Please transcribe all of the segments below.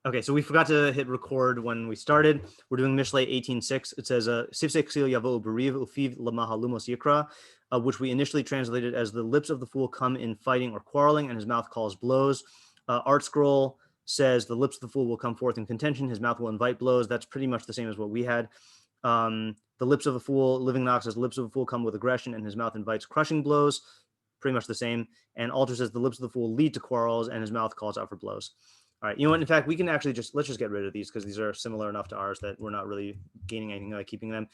Okay, so we forgot to hit record when we started. We're doing Mishlei 18:6. It says, "Sifsei Ksil yavo beriv ufiv lamahalumos yikra," which we initially translated as "the lips of the fool come in fighting or quarreling, and his mouth calls blows." Art Scroll says, "The lips of the fool will come forth in contention; his mouth will invite blows." That's pretty much the same as what we had. The lips of a fool, Living Knox says, "Lips of a fool come with aggression, and his mouth invites crushing blows." Pretty much the same. And Alter says, "The lips of the fool lead to quarrels, and his mouth calls out for blows." All right, you know what? In fact, we can actually let's just get rid of these because these are similar enough to ours that we're not really gaining anything by keeping them.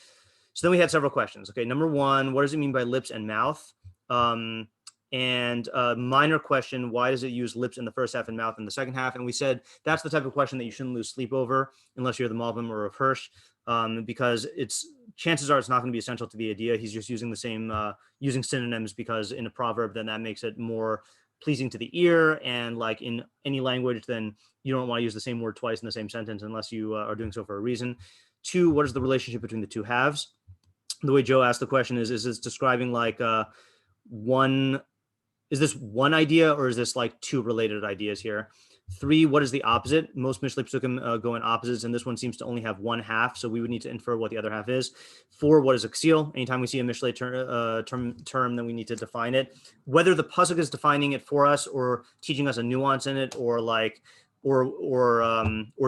So then we had several questions. Okay, number one, what does it mean by lips and mouth? And minor question, why does it use lips in the first half and mouth in the second half? And we said that's the type of question that you shouldn't lose sleep over unless you're the Malbim or of Hirsch, because chances are it's not going to be essential to the idea. He's just using the same, using synonyms because in a proverb, then that makes it more pleasing to the ear, and like in any language, then you don't want to use the same word twice in the same sentence unless you are doing so for a reason. Two, what is the relationship between the two halves? The way Joe asked the question is this describing like is this one idea or is this like two related ideas here? Three, what is the opposite? Most Mishlei Psukim go in opposites, and this one seems to only have one half, so we would need to infer what the other half is. Four, what is a Ksil? Anytime we see a Mishlei term, then we need to define it. Whether the pasuk is defining it for us or teaching us a nuance in it, or like, or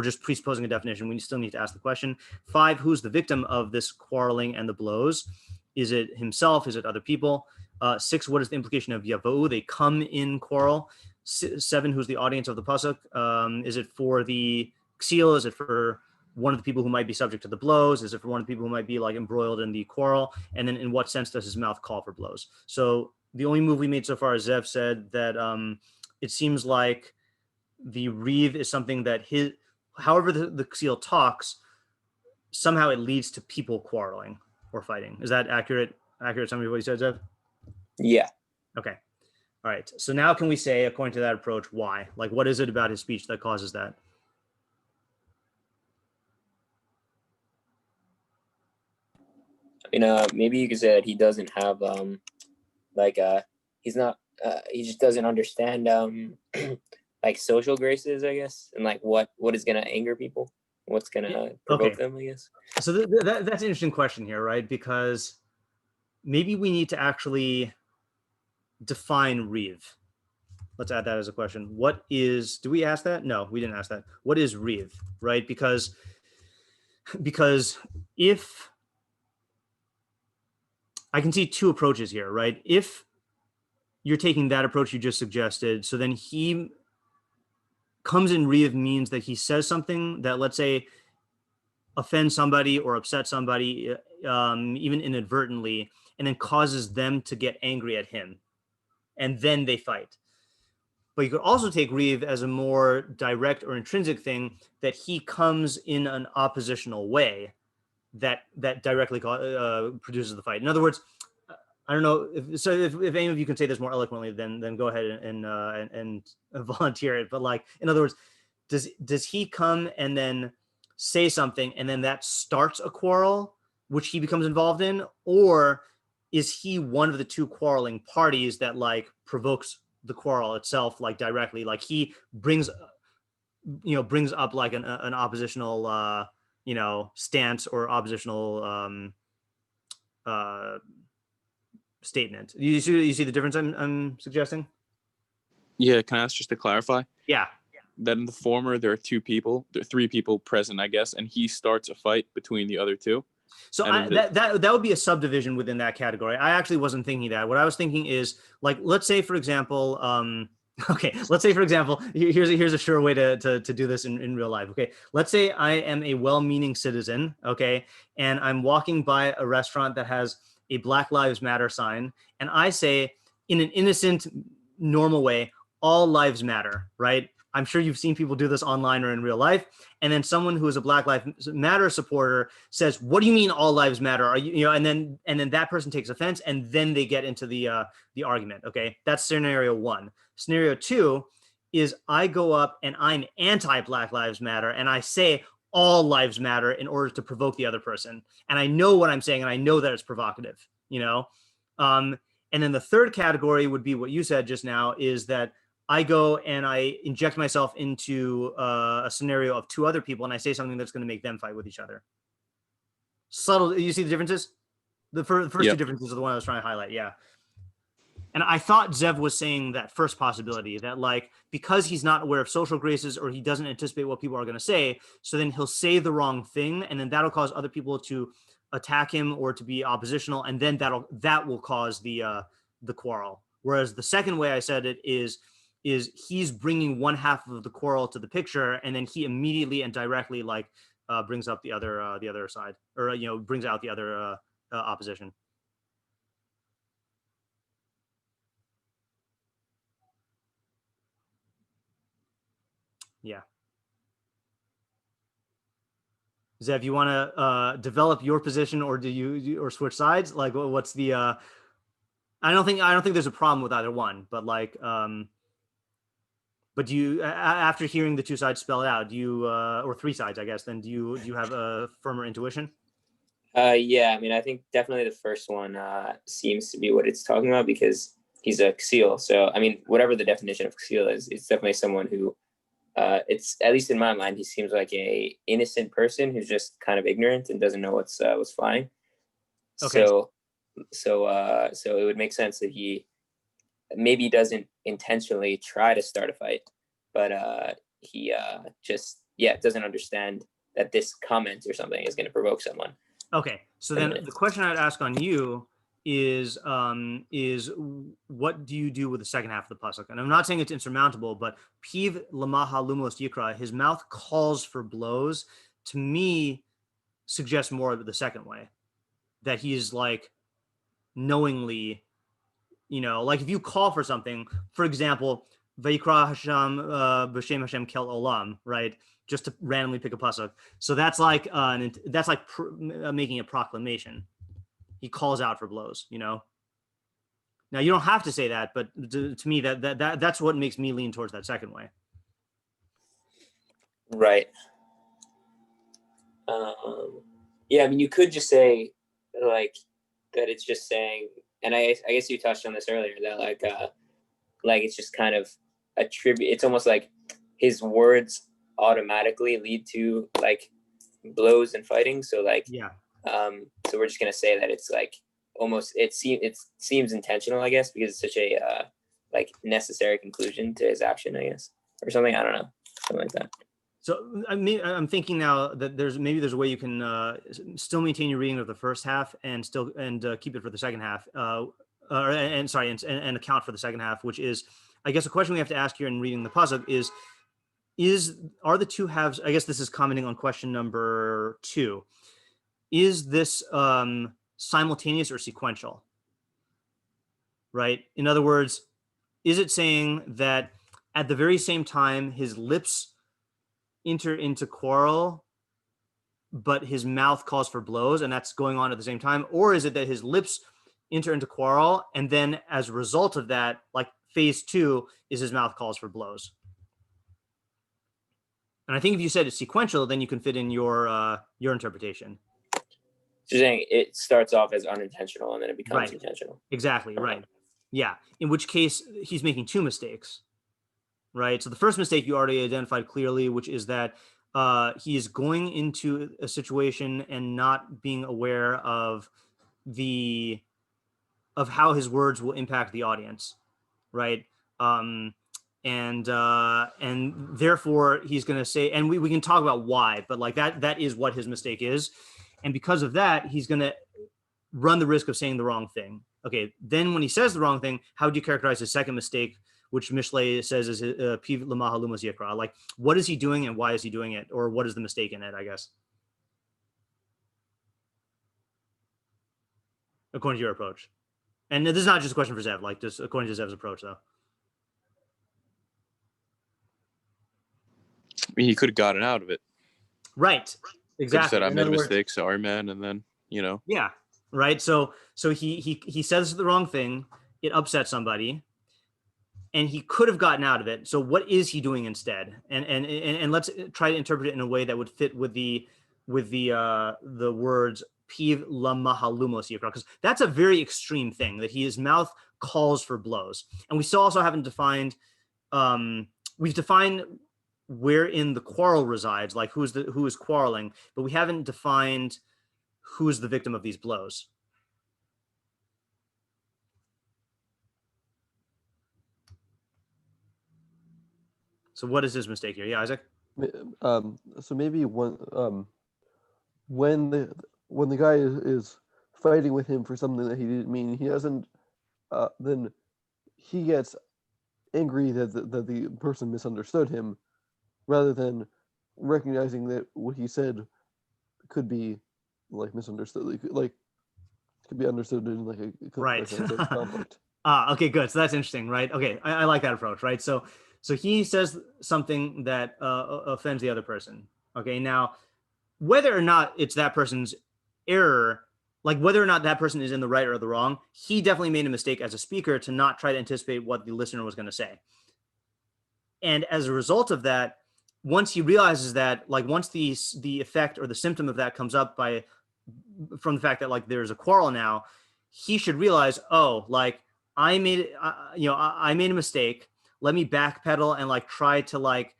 just presupposing a definition, we still need to ask the question. Five, who's the victim of this quarreling and the blows? Is it himself? Is it other people? Six, what is the implication of yavo? They come in quarrel. Seven, who's the audience of the pasuk? Is it for the Ksil? Is it for one of the people who might be subject to the blows? Is it for one of the people who might be like embroiled in the quarrel? And then in what sense does his mouth call for blows? So the only move we made so far is Zev said that it seems like the Reeve is something that however the Ksil talks, somehow it leads to people quarreling or fighting. Is that accurate? Accurate summary of what you said, Zev? Yeah. Okay. All right. So now can we say, according to that approach, why? Like, what is it about his speech that causes that? Maybe you could say that he doesn't have he's not he just doesn't understand like social graces, I guess, and like what is gonna anger people, what's gonna provoke them, I guess. So that's an interesting question here, right? Because maybe we need to actually define Reeve. Let's add that as a question. Do we ask that? No, we didn't ask that. What is Reeve, right? Because if I can see two approaches here, right? If you're taking that approach you just suggested, so then he comes in Reeve means that he says something that, let's say, offends somebody or upsets somebody, even inadvertently, and then causes them to get angry at him, and then they fight. But you could also take Reeve as a more direct or intrinsic thing, that he comes in an oppositional way that directly produces the fight. In other words, I don't know if any of you can say this more eloquently, then go ahead and volunteer it. But like, in other words, does he come and then say something and then that starts a quarrel which he becomes involved in, or is he one of the two quarreling parties that like provokes the quarrel itself, like directly, like he brings up like an oppositional stance or oppositional statement. You see the difference I'm suggesting? Yeah, can I ask just to clarify? Yeah. That in the former there are three people present, I guess, and he starts a fight between the other two. So that would be a subdivision within that category. I actually wasn't thinking that. What I was thinking is, like, let's say for example, here's a sure way to do this in real life. Okay, let's say I am a well-meaning citizen, okay, and I'm walking by a restaurant that has a Black Lives Matter sign, and I say, in an innocent, normal way, all lives matter, right? I'm sure you've seen people do this online or in real life. And then someone who is a Black Lives Matter supporter says, "What do you mean all lives matter? Are you and then that person takes offense, and then they get into the argument." Okay, that's scenario one. Scenario two is I go up and I'm anti-Black Lives Matter, and I say all lives matter in order to provoke the other person. And I know what I'm saying, and I know that it's provocative. And then the third category would be what you said just now, is that I go and I inject myself into a scenario of two other people, and I say something that's going to make them fight with each other. Subtle. You see the differences? The first two differences are the one I was trying to highlight. Yeah. And I thought Zev was saying that first possibility, that like, because he's not aware of social graces or he doesn't anticipate what people are going to say, so then he'll say the wrong thing, and then that'll cause other people to attack him or to be oppositional, and then that will cause the quarrel. Whereas the second way I said it is he's bringing one half of the quarrel to the picture, and then he immediately and directly like brings up the other side, or brings out the other opposition. Yeah. Zev, you want to develop your position, or do you or switch sides? Like, what's the? I don't think there's a problem with either one, but like, but do you, after hearing the two sides spelled out, do you, or three sides, I guess, then do you have a firmer intuition? Yeah, I mean, I think definitely the first one seems to be what it's talking about, because he's a Ksil. So, I mean, whatever the definition of Ksil is, it's definitely someone who, it's, at least in my mind, he seems like a innocent person who's just kind of ignorant and doesn't know what's flying. Okay. So it would make sense that he maybe doesn't intentionally try to start a fight, but he just doesn't understand that this comment or something is going to provoke someone. Okay, so then the question I'd ask on you is what do you do with the second half of the pasuk? And I'm not saying it's insurmountable, but piv lamaha lumos yikra, his mouth calls for blows, to me suggests more of the second way, that he's like knowingly, like if you call for something, for example, Vayikra Hashem b'shem Hashem kel olam, right? Just to randomly pick a pasuk. So that's like making a proclamation. He calls out for blows, Now you don't have to say that, but to me that's what makes me lean towards that second way. Right. Yeah, I mean, you could just say like that. It's just saying, and I guess you touched on this earlier, that like it's just kind of a tribute. It's almost like his words automatically lead to like blows and fighting. So like, so we're just gonna say that it's like almost it seems intentional, I guess, because it's such a like necessary conclusion to his action, I guess, or something. I don't know, something like that. So I'm thinking now that there's a way you can still maintain your reading of the first half and keep it for the second half, and account for the second half, which is, I guess, a question we have to ask here in reading the pasuk are the two halves, I guess this is commenting on question number 2, is this simultaneous or sequential, right? In other words, is it saying that at the very same time his lips enter into quarrel, but his mouth calls for blows, and that's going on at the same time? Or is it that his lips enter into quarrel, and then as a result of that, like phase 2 is his mouth calls for blows? And I think if you said it's sequential, then you can fit in your interpretation. So you're saying it starts off as unintentional and then it becomes intentional. Exactly, right. Yeah, in which case he's making two mistakes, right? So the first mistake you already identified clearly, which is that he is going into a situation and not being aware of how his words will impact the audience, right? And therefore he's going to say, and we can talk about why, but like that is what his mistake is. And because of that, he's going to run the risk of saying the wrong thing. Okay, then when he says the wrong thing, how would you characterize his second mistake, which Mishlei says is piv lamaha lumos yikra? Like, what is he doing and why is he doing it? Or what is the mistake in it, I guess? According to your approach. And this is not just a question for Zev, like just according to Zev's approach, though. I mean, he could have gotten out of it. Right. Exactly. Could have said, I made a mistake. Sorry, man. And then, Yeah. Right. So he says the wrong thing. It upsets somebody. And he could have gotten out of it. So what is he doing instead? And let's try to interpret it in a way that would fit with the words piv lamaha lumos yikra, because that's a very extreme thing, that his mouth calls for blows. And we still also haven't defined we've defined wherein the quarrel resides, like who is quarreling, but we haven't defined who is the victim of these blows. So what is his mistake here? Yeah, Isaac? So maybe when the guy is fighting with him for something that he didn't mean, he doesn't. Then he gets angry that the person misunderstood him, rather than recognizing that what he said could be like misunderstood, like could be understood in like a right conflict. Okay, good. So that's interesting, right? Okay, I like that approach, right? So he says something that offends the other person. Okay, now whether or not it's that person's error, like whether or not that person is in the right or the wrong, he definitely made a mistake as a speaker to not try to anticipate what the listener was going to say. And as a result of that, once he realizes that, like once the effect or the symptom of that comes up from the fact that like there's a quarrel now, he should realize, oh, like I made a mistake. Let me backpedal and like try to like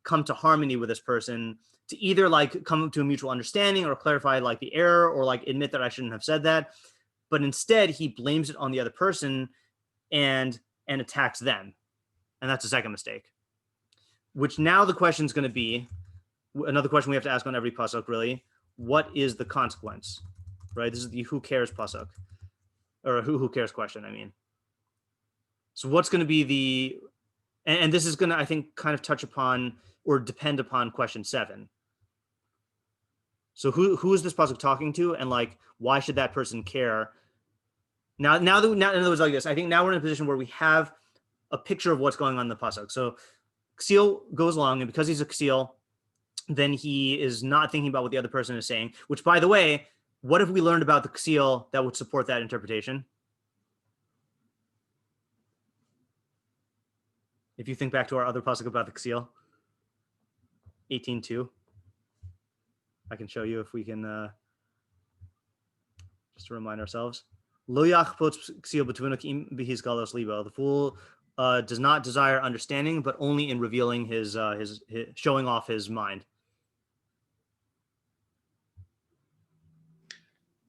come to harmony with this person, to either like come to a mutual understanding or clarify like the error, or like admit that I shouldn't have said that. But instead he blames it on the other person and attacks them. And that's a second mistake. Which now the question is going to be, another question we have to ask on every pasuk, really, what is the consequence, right? This is the who cares pasuk, or who cares question, I mean. So what's going to be and this is going to, I think, kind of touch upon or depend upon question 7. So who is this pasuk talking to, and like why should that person care? Now in other words, like this, I think now we're in a position where we have a picture of what's going on in the pasuk. So Ksil goes along, and because he's a Ksil, then he is not thinking about what the other person is saying, which, by the way, what have we learned about the Ksil that would support that interpretation? If you think back to our other pasuk about the Ksil, 18:2. I can show you if we can, just to remind ourselves. Lo yachpotz Ksil b'tunukim b'his galos libo. The fool does not desire understanding, but only in revealing his showing off his mind.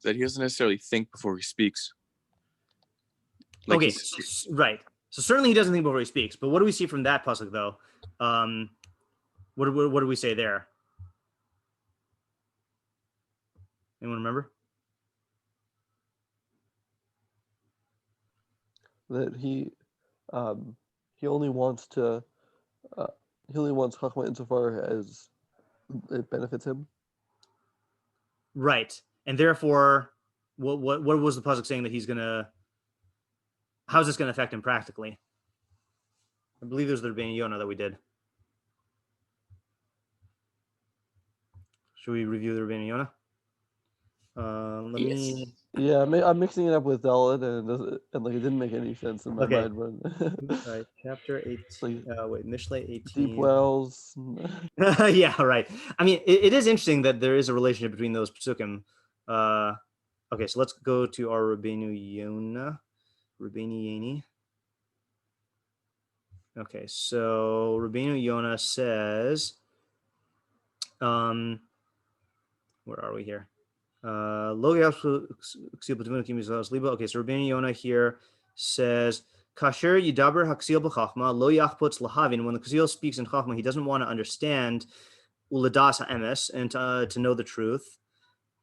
That he doesn't necessarily think before he speaks. Like okay, right. So certainly he doesn't think before he speaks. But what do we see from that pasuk, though? What do we say there? Anyone remember? That he only wants chachma insofar as it benefits him. Right, and therefore, what was the pasuk saying that he's gonna? How's this gonna affect him practically? I believe it was the Rebbeinu Yonah that we did. Should we review the Rebbeinu Yonah? Let me. Yeah, I'm mixing it up with Dalit, and like it didn't make any sense in my mind. But right, chapter 18. Wait, Mishlei 18. Deep wells. Yeah, right. I mean, it is interesting that there is a relationship between those pasukim. Okay, so let's go to our Rebbeinu Yonah. Okay, so Rebbeinu Yonah says, where are we here? Okay, so Rebbeinu Yonah here says, Kasher yidaber haksil b'chachma lo yachpotz lahavin. When the Ksil speaks in chachma, he doesn't want to understand uladas ha'emes, and to know the truth.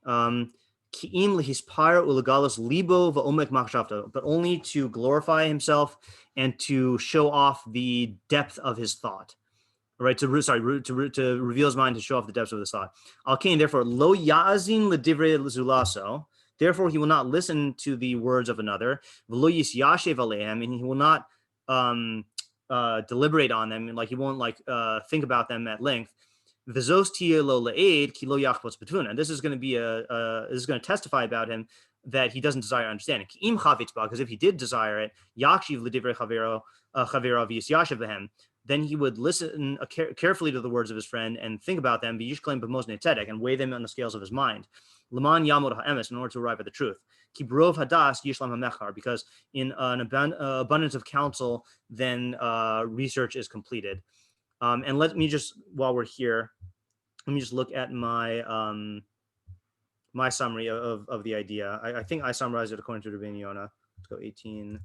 Ki'im lehispar ulagalos libo va'omek machshavto, but only to glorify himself and to show off the depth of his thought. Right, to reveal his mind, to show off the depths of his thought. Al-Kain, therefore, lo ya'azin ledivrei zulaso. Therefore, he will not listen to the words of another. V'lo yisyashev alehem, and he will not deliberate on them, and like he won't think about them at length. V'zos tiyeh lo le'ed ki lo yachpotz b'tuna. And this is going to be this is going to testify about him that he doesn't desire understanding. Im chavitz ba, because if he did desire it, yakshiv ledivrei chavero v'yisyashev lehem. then he would listen carefully to the words of his friend and think about them, and weigh them on the scales of his mind. Laman yamod ha'emes, in order to arrive at the truth. Kibrov hadas yishlam ha'mechar, because in an abundance of counsel, then research is completed. And let me just, while we're here, let me just look at my my summary of the idea. I think I summarized it according to Rabbeinu Yonah. Let's go 18:2.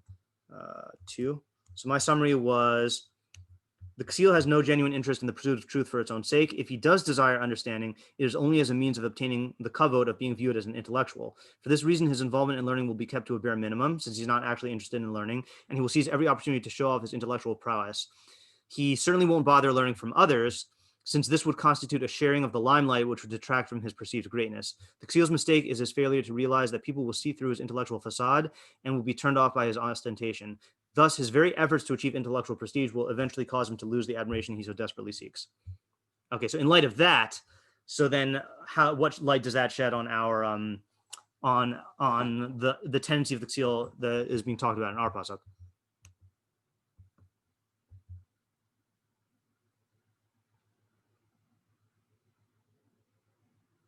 So my summary was, the Ksil has no genuine interest in the pursuit of truth for its own sake. If he does desire understanding, it is only as a means of obtaining the kavod of being viewed as an intellectual. For this reason, his involvement in learning will be kept to a bare minimum, since he's not actually interested in learning, and he will seize every opportunity to show off his intellectual prowess. He certainly won't bother learning from others, since this would constitute a sharing of the limelight, which would detract from his perceived greatness. The Ksil's mistake is his failure to realize that people will see through his intellectual facade and will be turned off by his ostentation. Thus, his very efforts to achieve intellectual prestige will eventually cause him to lose the admiration he so desperately seeks. Okay, so in light of that, so then what light does that shed on our on the tendency of the Ksil that is being talked about in our pasuk?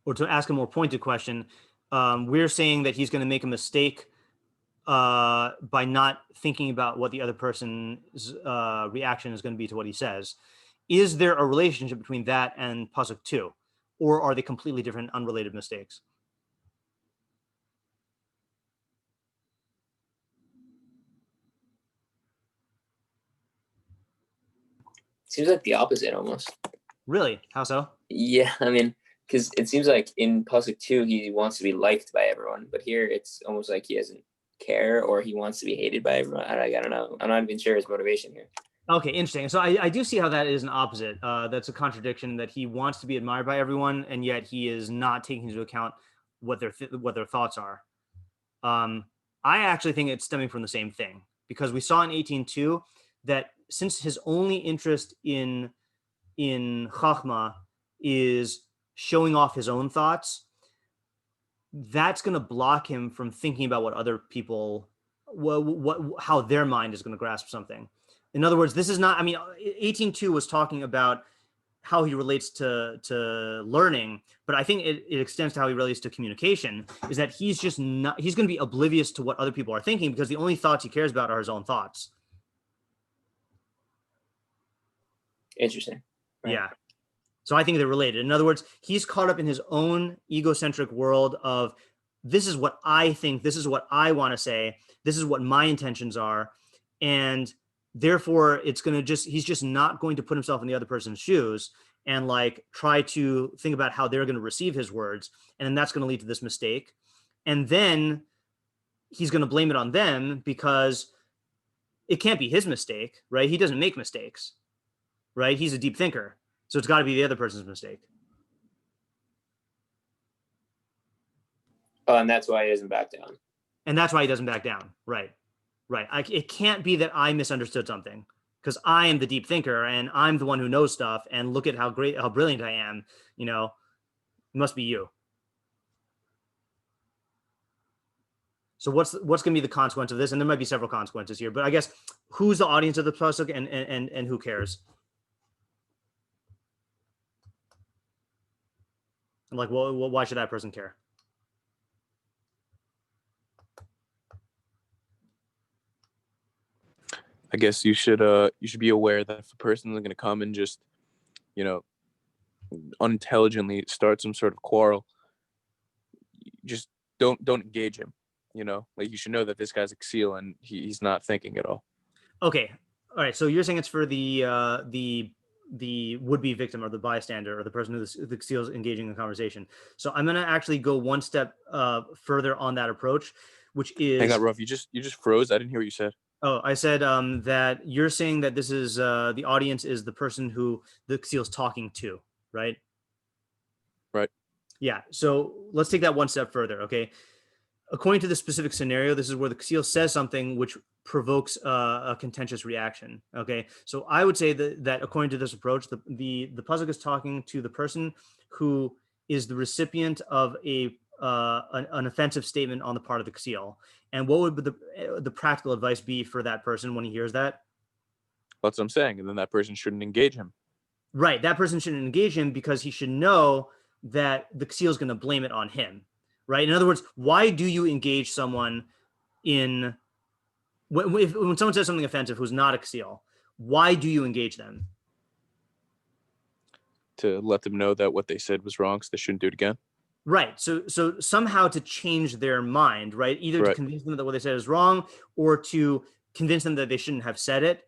Or to ask a more pointed question, we're saying that he's going to make a mistake by not thinking about what the other person's reaction is going to be to what he says. Is there a relationship between that and pasuk 2, or are they completely different, unrelated mistakes? Seems like the opposite almost. Really? How so? Yeah, I mean, because it seems like in pasuk 2 he wants to be liked by everyone, but here it's almost like he doesn't care, or he wants to be hated by everyone. I don't know. I'm not even sure his motivation here. Okay, interesting. So I do see how that is an opposite. That's a contradiction, that he wants to be admired by everyone, and yet he is not taking into account what their thoughts are. I actually think it's stemming from the same thing, because we saw in 18:2 that since his only interest in Chachma is showing off his own thoughts, that's going to block him from thinking about what other people, how their mind is going to grasp something. In other words, this is not, I mean, 18:2 was talking about how he relates to learning, but I think it extends to how he relates to communication, is that he's just not, he's going to be oblivious to what other people are thinking, because the only thoughts he cares about are his own thoughts. Interesting. Right. Yeah. So I think they're related. In other words, he's caught up in his own egocentric world of, this is what I think, this is what I want to say, this is what my intentions are. And therefore it's going to he's just not going to put himself in the other person's shoes and like try to think about how they're going to receive his words. And then that's going to lead to this mistake. And then he's going to blame it on them, because it can't be his mistake, right? He doesn't make mistakes, right? He's a deep thinker. So it's got to be the other person's mistake. Oh, and that's why he doesn't back down. And that's why he doesn't back down. Right. Right. It can't be that I misunderstood something, because I am the deep thinker and I'm the one who knows stuff. And look at how brilliant I am. You know, it must be you. So what's going to be the consequence of this? And there might be several consequences here, but I guess who's the audience of the pasuk, and who cares? I'm like, well, why should that person care? I guess you should be aware that if a person is going to come and just, unintelligently start some sort of quarrel, just don't engage him. Like, you should know that this guy's a Ksil and he's not thinking at all. Okay, all right. So you're saying it's for the would-be victim, or the bystander, or the person who the Ksil is engaging in conversation. So I'm going to actually go one step further on that approach, which is. Hang on, Ruff. You just froze. I didn't hear what you said. Oh, I said that you're saying that this is the audience is the person who the Ksil is talking to, right? Right. Yeah. So let's take that one step further. Okay. According to the specific scenario, this is where the Ksil says something which provokes a contentious reaction. Okay. So I would say that according to this approach, the pasuk is talking to the person who is the recipient of an offensive statement on the part of the Ksil. And what would the practical advice be for that person when he hears that? That's what I'm saying. And then that person shouldn't engage him. Right. That person shouldn't engage him because he should know that the Ksil is going to blame it on him. Right. In other words, why do you engage someone when someone says something offensive who's not a Ksil? Why do you engage them? To let them know that what they said was wrong, so they shouldn't do it again. Right. So somehow to change their mind, right? Either to convince them that what they said is wrong or to convince them that they shouldn't have said it.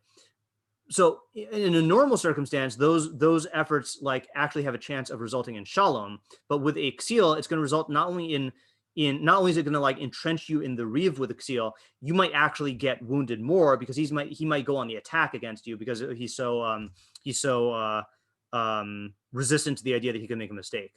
So in a normal circumstance, those efforts like actually have a chance of resulting in shalom. But with a Ksil, it's going to result not only not only is it going to like entrench you in the riv with a Ksil, you might actually get wounded more because he might go on the attack against you because he's so resistant to the idea that he can make a mistake.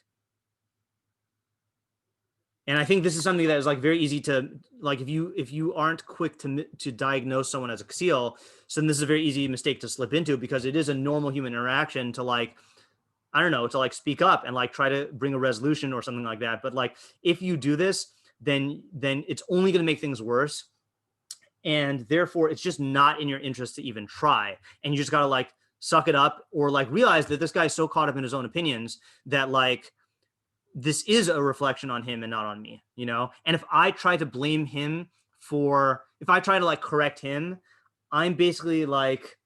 And I think this is something that is like very easy to like if you aren't quick to diagnose someone as a Ksil, so then this is a very easy mistake to slip into because it is a normal human interaction to like, I don't know, to like speak up and like try to bring a resolution or something like that. But like if you do this, then it's only going to make things worse. And therefore it's just not in your interest to even try. And you just got to like suck it up or like realize that this guy's so caught up in his own opinions that like this is a reflection on him and not on me, you know? And if I try to blame him if I try to like correct him, I'm basically like,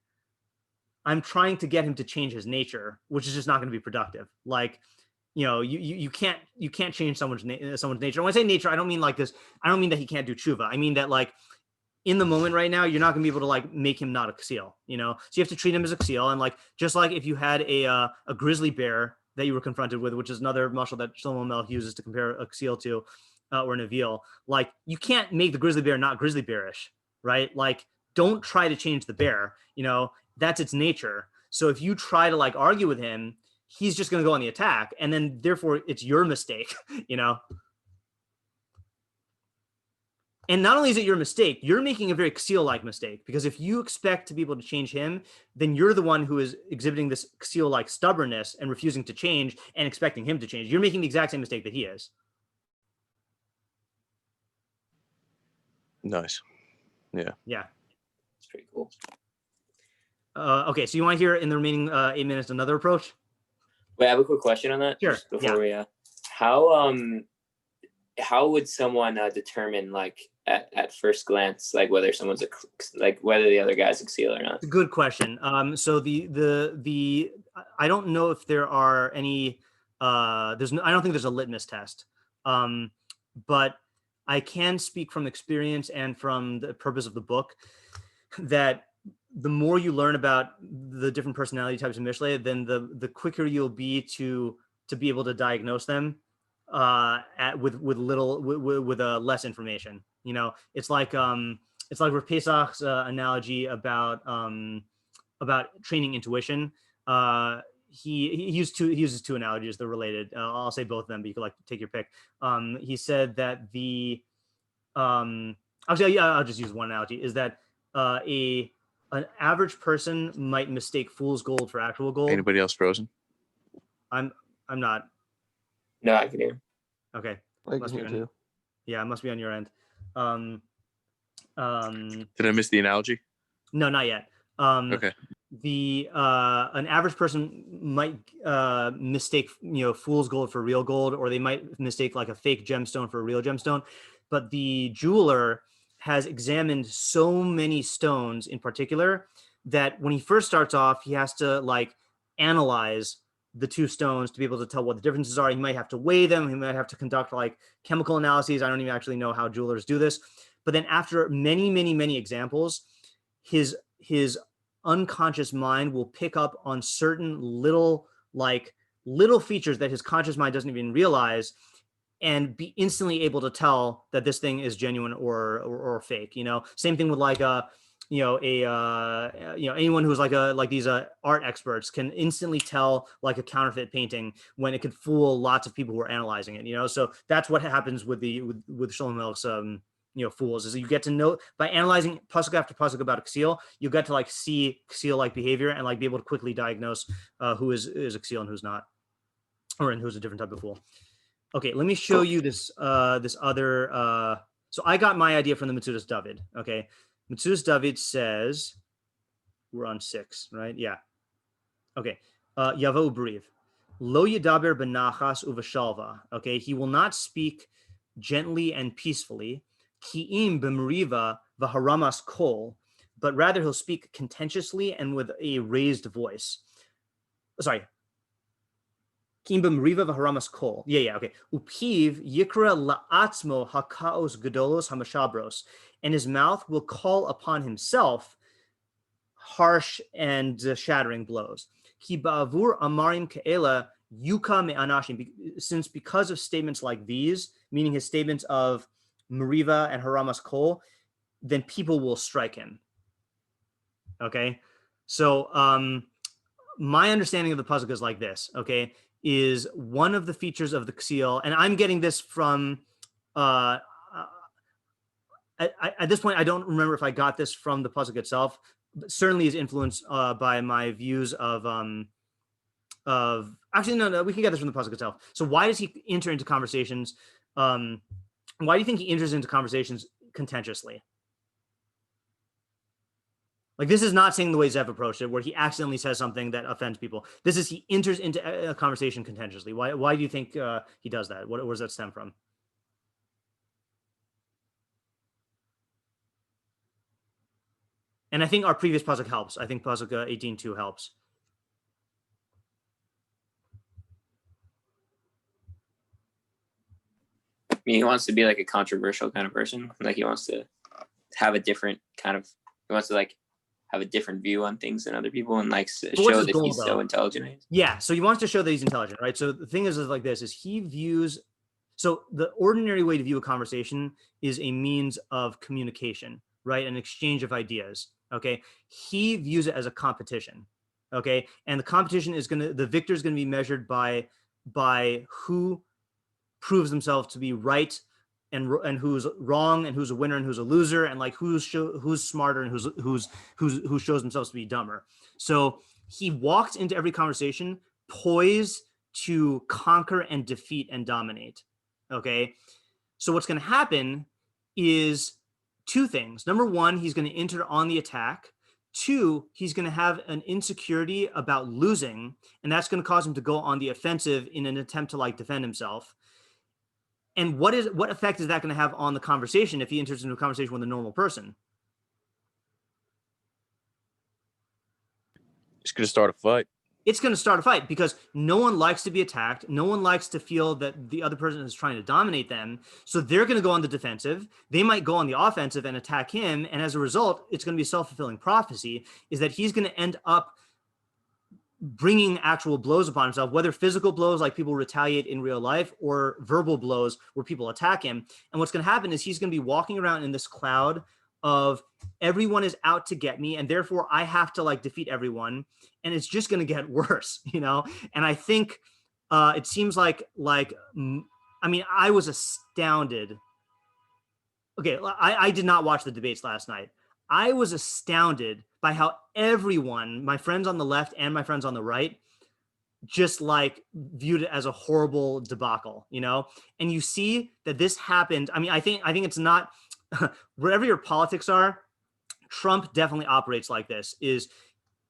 I'm trying to get him to change his nature, which is just not going to be productive. Like, you know, you can't change someone's nature. When I say nature, I don't mean like this. I don't mean that he can't do tshuva. I mean that like in the moment right now, you're not going to be able to like make him not a Ksil, you know? So you have to treat him as a Ksil. And like, just like if you had a grizzly bear that you were confronted with, which is another mashal that Shlomo Melech uses to compare a Ksil to, or an avil. Like, you can't make the grizzly bear not grizzly bearish, right? Like, don't try to change the bear, you know, that's its nature. So if you try to like argue with him, he's just going to go on the attack. And then therefore it's your mistake, you know? And not only is it your mistake, you're making a very Ksil-like mistake because if you expect to be able to change him, then you're the one who is exhibiting this Ksil-like stubbornness and refusing to change and expecting him to change. You're making the exact same mistake that he is. Nice. Yeah. Yeah. It's pretty cool. Okay, so you want to hear in the remaining 8 minutes another approach? Wait, I have a quick question on that. Sure. Just before we how would someone determine like at first glance like whether someone's whether the other guy's a Ksil or not? It's a good question. So the I don't know if there are any I don't think there's a litmus test. But I can speak from experience and from the purpose of the book that the more you learn about the different personality types of Mishlei, then the quicker you'll be to be able to diagnose them with less information. You know, it's like Rav Pesach's analogy about training intuition. He uses two analogies. They're related. I'll say both of them, but you can like take your pick. He said that actually, I'll just use one analogy. Is that an average person might mistake fool's gold for actual gold. Anybody else frozen? I'm not. No, I can hear. Okay. I can hear too. Yeah, it must be on your end. Did I miss the analogy? No, not yet. Okay. An average person might mistake fool's gold for real gold, or they might mistake like a fake gemstone for a real gemstone. But the jeweler has examined so many stones in particular that when he first starts off, he has to like analyze the two stones to be able to tell what the differences are. He might have to weigh them. He might have to conduct like chemical analyses. I don't even actually know how jewelers do this. But then after many, many, many examples, his unconscious mind will pick up on certain little features that his conscious mind doesn't even realize, and be instantly able to tell that this thing is genuine or fake. Same thing with like anyone who's like these art experts can instantly tell like a counterfeit painting when it could fool lots of people who are analyzing it. So that's what happens with Shlomo Melech's fools, is you get to know by analyzing pasuk after pasuk about a Ksil, you get to like see Ksil like behavior and like be able to quickly diagnose who is a Ksil and who's not, and who's a different type of fool. Okay, let me show you this other. So I got my idea from the Metzudas David. Okay, Metzudas David says, We're on 6, right? Yeah. Okay. Yavo Briv. Lo Yadaber benachas uvashalva. Okay. He will not speak gently and peacefully. Ki'im b'meriva v'haramas kol. But rather he'll speak contentiously and with a raised voice. Sorry. Ki'im b'meriva v'haramas kol. Yeah. Okay. Upiv yikra la'atzmo hakaos gedolos hamashabros. And his mouth will call upon himself harsh and shattering blows. Ki ba'avur amarim ke'ela yuka me'anashim. Since because of statements like these, meaning his statements of Meriva and Haramas Kol, then people will strike him. Okay? So my understanding of the pasuk is like this, okay, is one of the features of the Ksil, and I'm getting this from, at this point, I don't remember if I got this from the pasuk itself, but certainly is influenced by my views of actually, no, we can get this from the pasuk itself. So why does he enter into conversations? Why do you think he enters into conversations contentiously? Like, this is not saying the way Zev approached it, where he accidentally says something that offends people. This is he enters into a conversation contentiously. Why do you think he does that? Where does that stem from? And I think our previous pasuk helps. I think pasuk 18:2 helps. I mean, he wants to be like a controversial kind of person. Like, he wants to have a different kind of, he wants to like have a different view on things than other people, and like show that he's so intelligent. Yeah, so he wants to show that he's intelligent, right? So the thing is like this, is he views, so the ordinary way to view a conversation is a means of communication, right? An exchange of ideas, okay? He views it as a competition, okay? And the competition is the victor is gonna be measured by who proves themselves to be right and who's wrong and who's a winner and who's a loser, and like who's smarter and who shows themselves to be dumber. So he walked into every conversation poised to conquer and defeat and dominate. Okay, so what's going to happen is two things. Number one, he's going to enter on the attack. Two, he's going to have an insecurity about losing, and that's going to cause him to go on the offensive in an attempt to like defend himself. And what effect is that going to have on the conversation if he enters into a conversation with a normal person? It's going to start a fight. It's going to start a fight because no one likes to be attacked. No one likes to feel that the other person is trying to dominate them. So they're going to go on the defensive. They might go on the offensive and attack him. And as a result, it's going to be a self-fulfilling prophecy, is that he's going to end up bringing actual blows upon himself, whether physical blows like people retaliate in real life or verbal blows where people attack him. And what's going to happen is he's going to be walking around in this cloud of everyone is out to get me, and therefore I have to like defeat everyone, and it's just going to get worse, you know? And I think it seems like I mean, I was astounded. Okay, I did not watch the debates last night. I was astounded by how everyone, my friends on the left and my friends on the right, just like viewed it as a horrible debacle, you know? And you see that this happened. I mean, I think it's not, wherever your politics are, Trump definitely operates like this,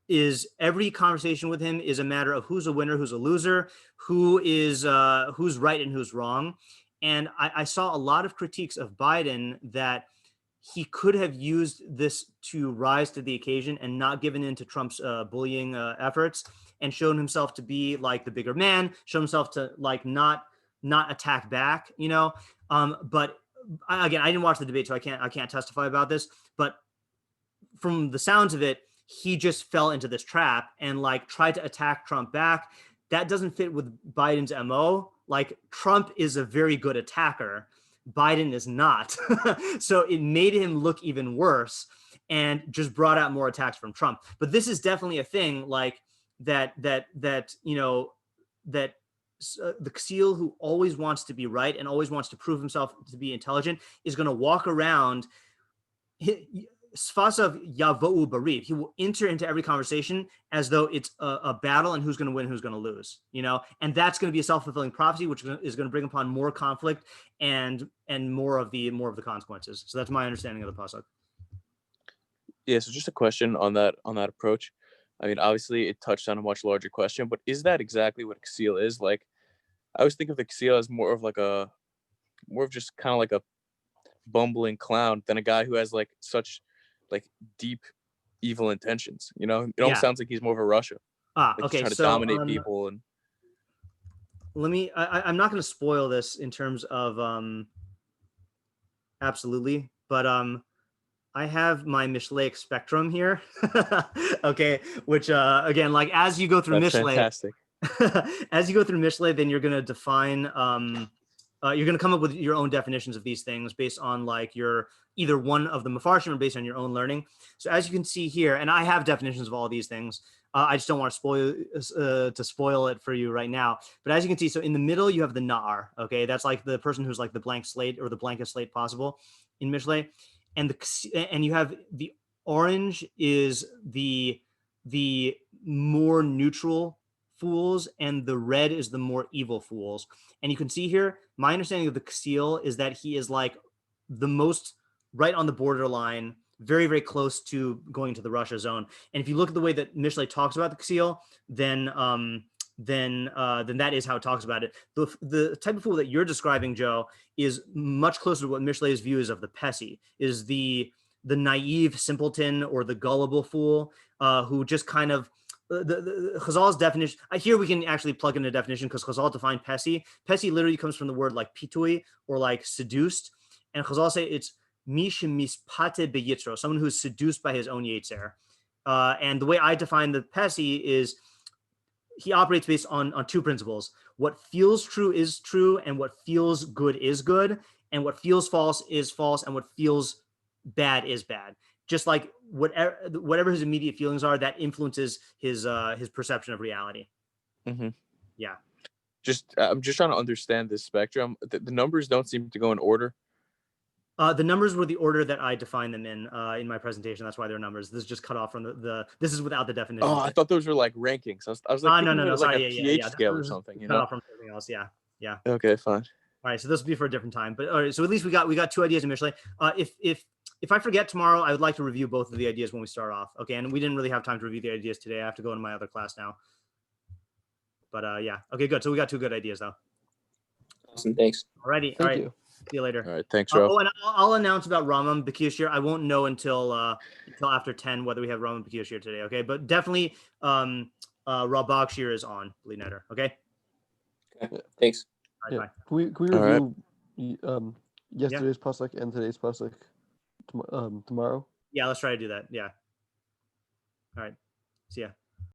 is every conversation with him is a matter of who's a winner, who's a loser, who's right and who's wrong. And I saw a lot of critiques of Biden that he could have used this to rise to the occasion and not given in to Trump's bullying efforts, and shown himself to be like the bigger man, shown himself to like not attack back, you know? But again, I didn't watch the debate, so I can't testify about this, but from the sounds of it, he just fell into this trap and like tried to attack Trump back. That doesn't fit with Biden's MO. Like, Trump is a very good attacker. Biden is not. So it made him look even worse and just brought out more attacks from Trump. But this is definitely a thing like that, you know, that the Ksil, who always wants to be right and always wants to prove himself to be intelligent, is going to walk around Sfasav Yavo'u Bariv. He will enter into every conversation as though it's a battle and who's going to win, who's going to lose, you know? And that's going to be a self-fulfilling prophecy, which is going to bring upon more conflict and more of the consequences. So that's my understanding of the pasuk. Yeah, so just a question on that approach. I mean, obviously it touched on a much larger question, but is that exactly what Ksil is? Like, I always think of the Ksil as more of just kind of like a bumbling clown than a guy who has like such like deep evil intentions. You know, it almost sounds like he's more of a Russia. Like he's Okay. trying to So dominate people and. I'm not going to spoil this in terms of absolutely, but I have my Mishlei spectrum here. Okay, which again, like as you go through That's Mishlei, fantastic. as you go through Mishlei, then you're going to define you're going to come up with your own definitions of these things based on like your either one of the mafarshim or based on your own learning. So as you can see here, and I have definitions of all these things. I just don't want to spoil it for you right now. But as you can see, so in the middle you have the na'ar. Okay, that's like the person who's like the blank slate or the blankest slate possible in Mishlei, and you have the orange is the more neutral fools, and the red is the more evil fools. And you can see here, my understanding of the Ksil is that he is like the most right on the borderline, very, very close to going to the Russia zone. And if you look at the way that Mishlei talks about the Ksil, then that is how it talks about it. The type of fool that you're describing, Joe, is much closer to what Mishlei's view is of the Pesi, is the naive simpleton or the gullible fool who just kind of the Chazal's definition. Here we can actually plug in a definition because Chazal defined Pesi. Pesi literally comes from the word like pitui or like seduced, and Chazal say it's Mishim mispate beyitzro, someone who's seduced by his own yetzer. And the way I define the Pesi is he operates based on two principles. What feels true is true, and what feels good is good, and what feels false is false, and what feels bad is bad. Just like whatever his immediate feelings are, that influences his perception of reality. Mm-hmm. Yeah. I'm just trying to understand this spectrum. The numbers don't seem to go in order. The numbers were the order that I defined them in my presentation. That's why they're numbers. This is just cut off from this is without the definition. Oh, I thought those were like rankings. I was like, no, like sorry, a pH scale or something. You Cut know? off from something else. Yeah. Okay, fine. All right, so this will be for a different time. But all right, so at least we got two ideas in Mishlei. If I forget tomorrow, I would like to review both of the ideas when we start off. Okay, and we didn't really have time to review the ideas today. I have to go into my other class now. But yeah, okay, good. So we got two good ideas though. Awesome, thanks. Alrighty, Thank all right. you. See you later. All right, thanks, Rob. Oh, and I'll announce about Ramam Bakioshir. I won't know until after 10 whether we have Ramam Bakioshir today. Okay, but definitely Rabak Shir is on Bleed Netter. Okay. Okay, thanks. All right, Yeah. bye. Can we review yesterday's pasuk and today's pasuk tomorrow? Yeah, let's try to do that. Yeah. All right. See ya.